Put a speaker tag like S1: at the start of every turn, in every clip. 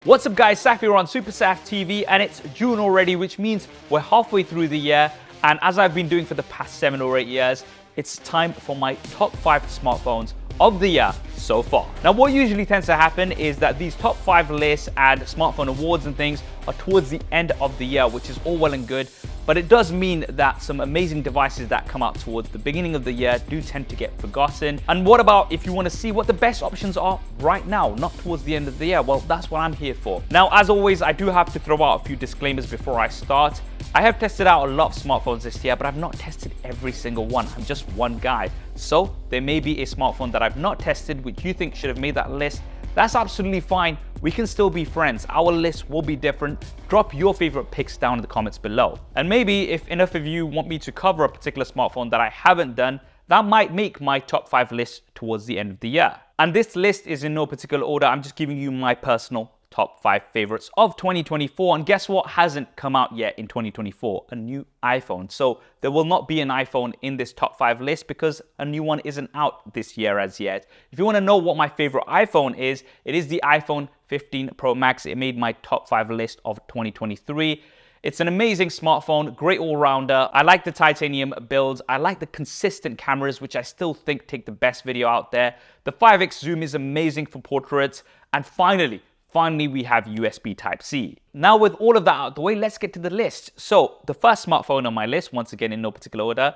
S1: What's up guys, Saf here on Super Saf TV, and it's June already, which means we're halfway through the year, and as I've been doing for the past 7 or 8 years, it's time for my top 5 smartphones of the year so far. Now what usually tends to happen is that these top 5 lists and smartphone awards and things are towards the end of the year, which is all well and good, but it does mean that some amazing devices that come out towards the beginning of the year do tend to get forgotten. And what about if you want to see what the best options are right now, not towards the end of the year? Well, that's what I'm here for. Now, as always, I do have to throw out a few disclaimers before I start. I have tested out a lot of smartphones this year, but I've not tested every single one. I'm just one guy. So there may be a smartphone that I've not tested, which you think should have made that list. That's absolutely fine. We can still be friends. Our list will be different. Drop your favorite picks down in the comments below. And maybe if enough of you want me to cover a particular smartphone that I haven't done, that might make my top 5 list towards the end of the year. And this list is in no particular order. I'm just giving you my personal top 5 favorites of 2024. And guess what hasn't come out yet in 2024? A new iPhone. So there will not be an iPhone in this top 5 list because a new one isn't out this year as yet. If you want to know what my favorite iPhone is, it is the iPhone 15 Pro Max. It made my top 5 list of 2023. It's an amazing smartphone, great all-rounder. I like the titanium builds. I like the consistent cameras, which I still think take the best video out there. The 5x zoom is amazing for portraits. And finally, we have USB Type-C. Now with all of that out of the way, let's get to the list. So the first smartphone on my list, once again in no particular order,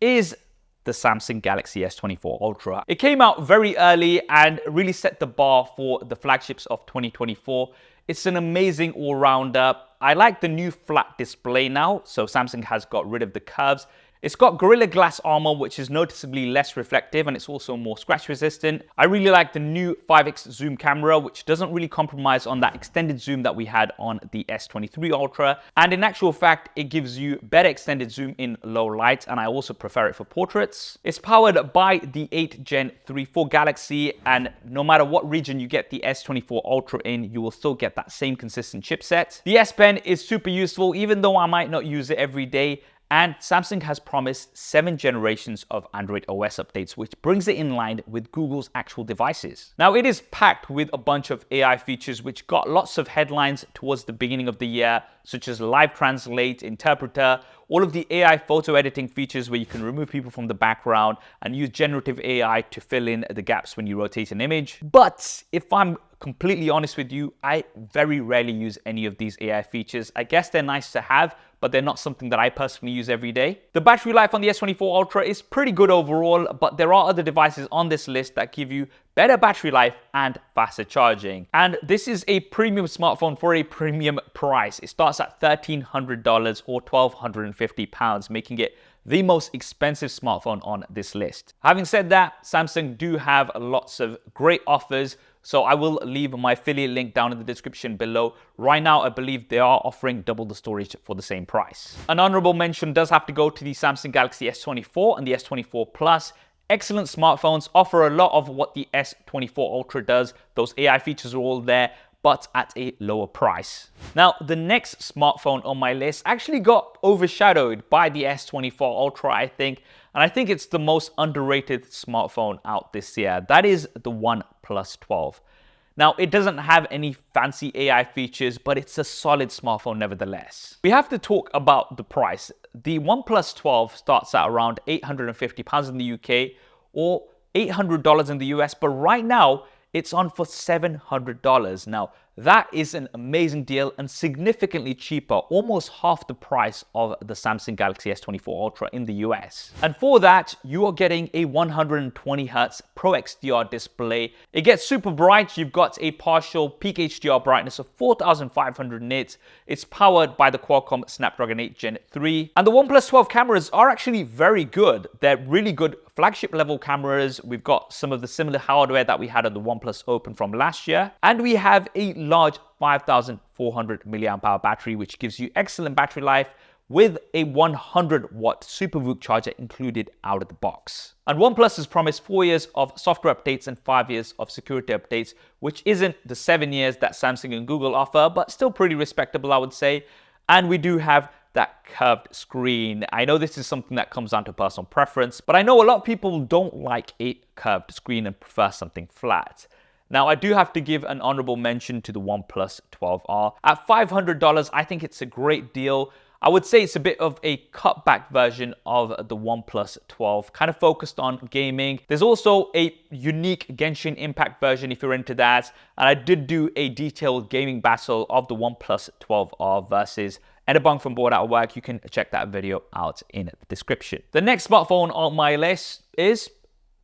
S1: is the Samsung Galaxy S24 Ultra. It came out very early and really set the bar for the flagships of 2024. It's an amazing all-rounder. I like the new flat display now, so Samsung has got rid of the curves. It's got Gorilla Glass armor, which is noticeably less reflective, and it's also more scratch resistant. I really like the new 5x zoom camera, which doesn't really compromise on that extended zoom that we had on the S23 Ultra. And in actual fact, it gives you better extended zoom in low light, and I also prefer it for portraits. It's powered by the 8 Gen 3 for Galaxy, and no matter what region you get the S24 Ultra in, you will still get that same consistent chipset. The S Pen is super useful, even though I might not use it every day. And Samsung has promised 7 generations of Android OS updates, which brings it in line with Google's actual devices. Now, it is packed with a bunch of AI features, which got lots of headlines towards the beginning of the year, such as Live Translate, Interpreter, all of the AI photo editing features where you can remove people from the background and use generative AI to fill in the gaps when you rotate an image. But if I'm completely honest with you, I very rarely use any of these AI features. I guess they're nice to have, but they're not something that I personally use every day. The battery life on the S24 Ultra is pretty good overall, but there are other devices on this list that give you better battery life and faster charging. And this is a premium smartphone for a premium price. It starts at $1,300 or £1,250, making it the most expensive smartphone on this list. Having said that, Samsung do have lots of great offers, so I will leave my affiliate link down in the description below. Right now, I believe they are offering double the storage for the same price. An honorable mention does have to go to the Samsung Galaxy S24 and the S24 Plus. Excellent smartphones, offer a lot of what the S24 Ultra does. Those AI features are all there, but at a lower price. Now, the next smartphone on my list actually got overshadowed by the S24 Ultra, I think. And I think it's the most underrated smartphone out this year. That is the OnePlus 12. Now, it doesn't have any fancy AI features, but it's a solid smartphone nevertheless. We have to talk about the price. The OnePlus 12 starts at around £850 in the UK or $800 in the US, but right now, it's on for $700. Now, that is an amazing deal and significantly cheaper, almost half the price of the Samsung Galaxy S24 Ultra in the US. And for that, you are getting a 120Hz Pro XDR display. It gets super bright. You've got a partial peak HDR brightness of 4500 nits. It's powered by the Qualcomm Snapdragon 8 Gen 3. And the OnePlus 12 cameras are actually very good. They're really good flagship level cameras. We've got some of the similar hardware that we had on the OnePlus Open from last year. And we have a large 5400 milliamp hour battery, which gives you excellent battery life with a 100-watt SuperVOOC charger included out of the box. And OnePlus has promised 4 years of software updates and 5 years of security updates, which isn't the 7 years that Samsung and Google offer, but still pretty respectable, I would say. And we do have that curved screen. I know this is something that comes down to personal preference, but I know a lot of people don't like a curved screen and prefer something flat. Now, I do have to give an honorable mention to the OnePlus 12R. At $500, I think it's a great deal. I would say it's a bit of a cutback version of the OnePlus 12, kind of focused on gaming. There's also a unique Genshin Impact version if you're into that. And I did do a detailed gaming battle of the OnePlus 12R versus Enabong from Bored Out of Work. You can check that video out in the description. The next smartphone on my list is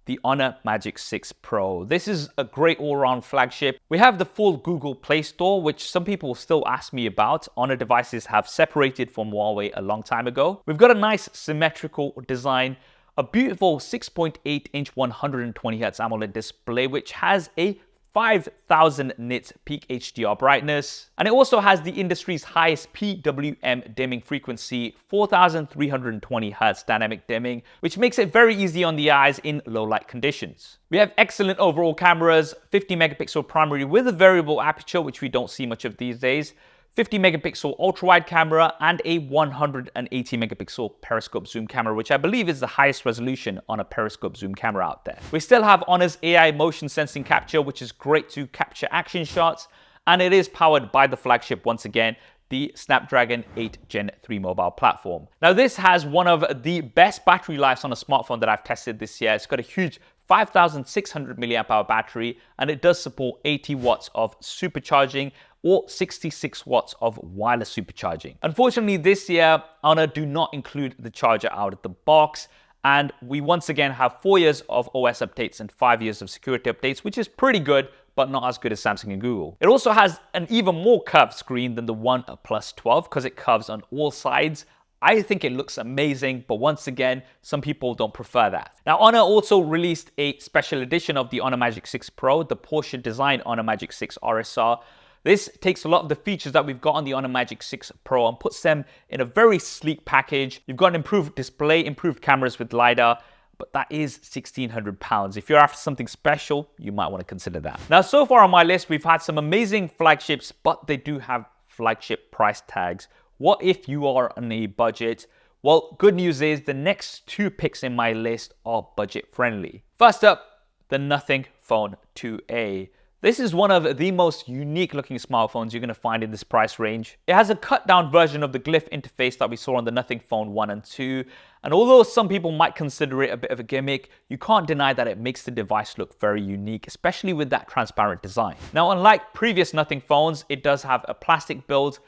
S1: the Honor Magic 6 Pro. This is a great all-around flagship. We have the full Google Play Store, which some people still ask me about. Honor devices have separated from Huawei a long time ago. We've got a nice symmetrical design, a beautiful 6.8-inch 120Hz AMOLED display, which has a 5,000 nits peak HDR brightness. And it also has the industry's highest PWM dimming frequency, 4,320 Hz dynamic dimming, which makes it very easy on the eyes in low light conditions. We have excellent overall cameras, 50 megapixel primary with a variable aperture, which we don't see much of these days, 50 megapixel ultra-wide camera, and a 180 megapixel periscope zoom camera, which I believe is the highest resolution on a periscope zoom camera out there. We still have Honor's AI motion sensing capture, which is great to capture action shots, and it is powered by the flagship once again, the Snapdragon 8 Gen 3 mobile platform. Now, this has one of the best battery lives on a smartphone that I've tested this year. It's got a huge 5,600 milliamp hour battery, and it does support 80 watts of supercharging or 66 watts of wireless supercharging. Unfortunately, this year, Honor do not include the charger out of the box, and we once again have 4 years of OS updates and 5 years of security updates, which is pretty good, but not as good as Samsung and Google. It also has an even more curved screen than the OnePlus 12 because it curves on all sides. I think it looks amazing, but once again, some people don't prefer that. Now, Honor also released a special edition of the Honor Magic 6 Pro, the Porsche design Honor Magic 6 RSR. This takes a lot of the features that we've got on the Honor Magic 6 Pro and puts them in a very sleek package. You've got an improved display, improved cameras with LiDAR, but that is £1,600. If you're after something special, you might want to consider that. Now, so far on my list, we've had some amazing flagships, but they do have flagship price tags. What if you are on a budget? Well, good news is the next two picks in my list are budget friendly. First up, the Nothing Phone 2A. This is one of the most unique looking smartphones you're going to find in this price range. It has a cut down version of the glyph interface that we saw on the Nothing Phone 1 and 2. And although some people might consider it a bit of a gimmick, you can't deny that it makes the device look very unique, especially with that transparent design. Now, unlike previous Nothing phones, it does have a plastic build,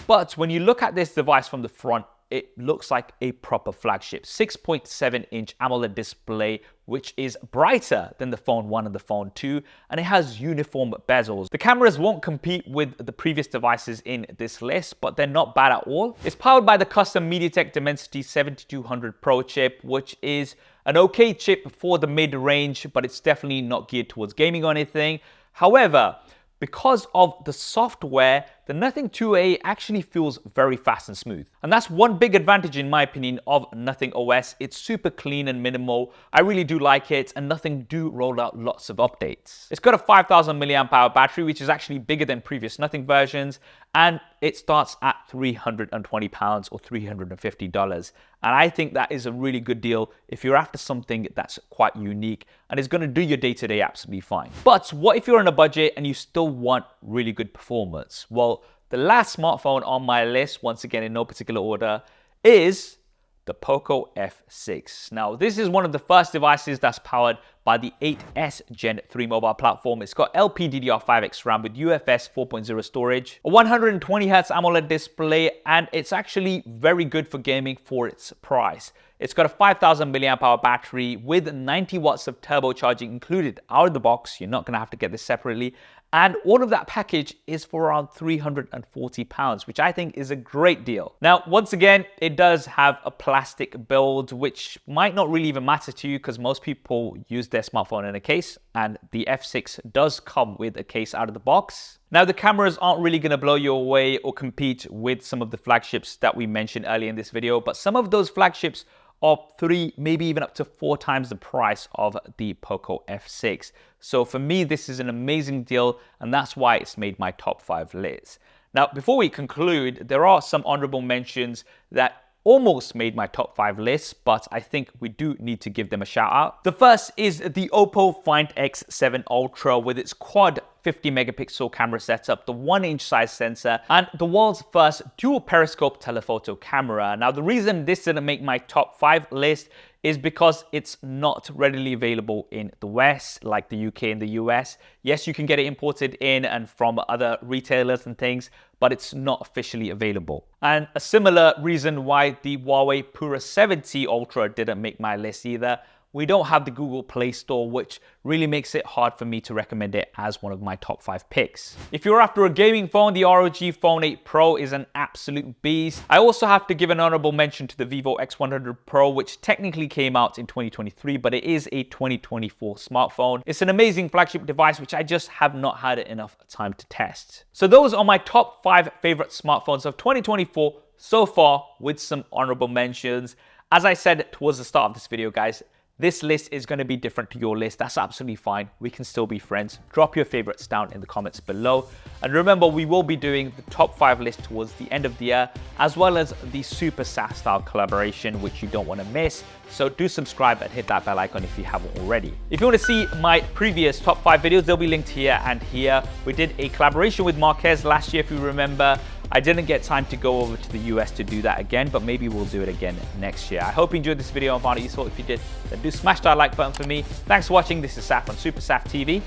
S1: but when you look at this device from the front, it looks like a proper flagship. 6.7-inch AMOLED display, which is brighter than the Phone 1 and the Phone 2, and it has uniform bezels. The cameras won't compete with the previous devices in this list, but they're not bad at all. It's powered by the custom MediaTek Dimensity 7200 Pro chip, which is an okay chip for the mid-range, but it's definitely not geared towards gaming or anything. However, because of the software, the Nothing 2A actually feels very fast and smooth. And that's one big advantage, in my opinion, of Nothing OS. It's super clean and minimal. I really do like it, and Nothing do roll out lots of updates. It's got a 5,000 milliamp hour battery, which is actually bigger than previous Nothing versions, and it starts at £320 or $350. And I think that is a really good deal if you're after something that's quite unique and is going to do your day-to-day absolutely fine. But what if you're on a budget and you still want really good performance? Well, the last smartphone on my list, once again in no particular order, is the Poco F6. Now, this is one of the first devices that's powered by the 8S Gen 3 mobile platform. It's got LPDDR5X RAM with UFS 4.0 storage, a 120Hz AMOLED display, and it's actually very good for gaming for its price. It's got a 5,000 milliamp hour battery with 90 watts of turbocharging included out of the box. You're not going to have to get this separately. And all of that package is for around £340, which I think is a great deal. Now, once again, it does have a plastic build, which might not really even matter to you because most people use their smartphone in a case, and the F6 does come with a case out of the box. Now, the cameras aren't really going to blow you away or compete with some of the flagships that we mentioned earlier in this video, but some of those flagships are 3, maybe even up to 4 times the price of the Poco F6. So for me, this is an amazing deal, and that's why it's made my top 5 list. Now, before we conclude, there are some honorable mentions that almost made my top 5 list, but I think we do need to give them a shout out. The first is the Oppo Find X7 Ultra with its quad 50 megapixel camera setup, the 1-inch size sensor, and the world's first dual periscope telephoto camera. Now, the reason this didn't make my top 5 list is because it's not readily available in the West, like the UK and the US. Yes, you can get it imported in and from other retailers and things, but it's not officially available. And a similar reason why the Huawei Pura 70 Ultra didn't make my list either. We don't have the Google Play Store, which really makes it hard for me to recommend it as one of my top 5 picks. If you're after a gaming phone, the ROG Phone 8 Pro is an absolute beast. I also have to give an honorable mention to the Vivo X100 Pro, which technically came out in 2023, but it is a 2024 smartphone. It's an amazing flagship device, which I just have not had enough time to test. So those are my top 5 favorite smartphones of 2024 so far, with some honorable mentions. As I said towards the start of this video, guys, this list is going to be different to your list. That's absolutely fine. We can still be friends. Drop your favorites down in the comments below. And remember, we will be doing the top 5 list towards the end of the year, as well as the Super SaaS style collaboration, which you don't want to miss. So do subscribe and hit that bell icon if you haven't already. If you want to see my previous top 5 videos, they'll be linked here and here. We did a collaboration with Marquez last year, if you remember. I didn't get time to go over to the US to do that again, but maybe we'll do it again next year. I hope you enjoyed this video and found it useful. If you did, then do smash that like button for me. Thanks for watching. This is Saf on Super Saf TV.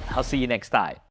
S1: I'll see you next time.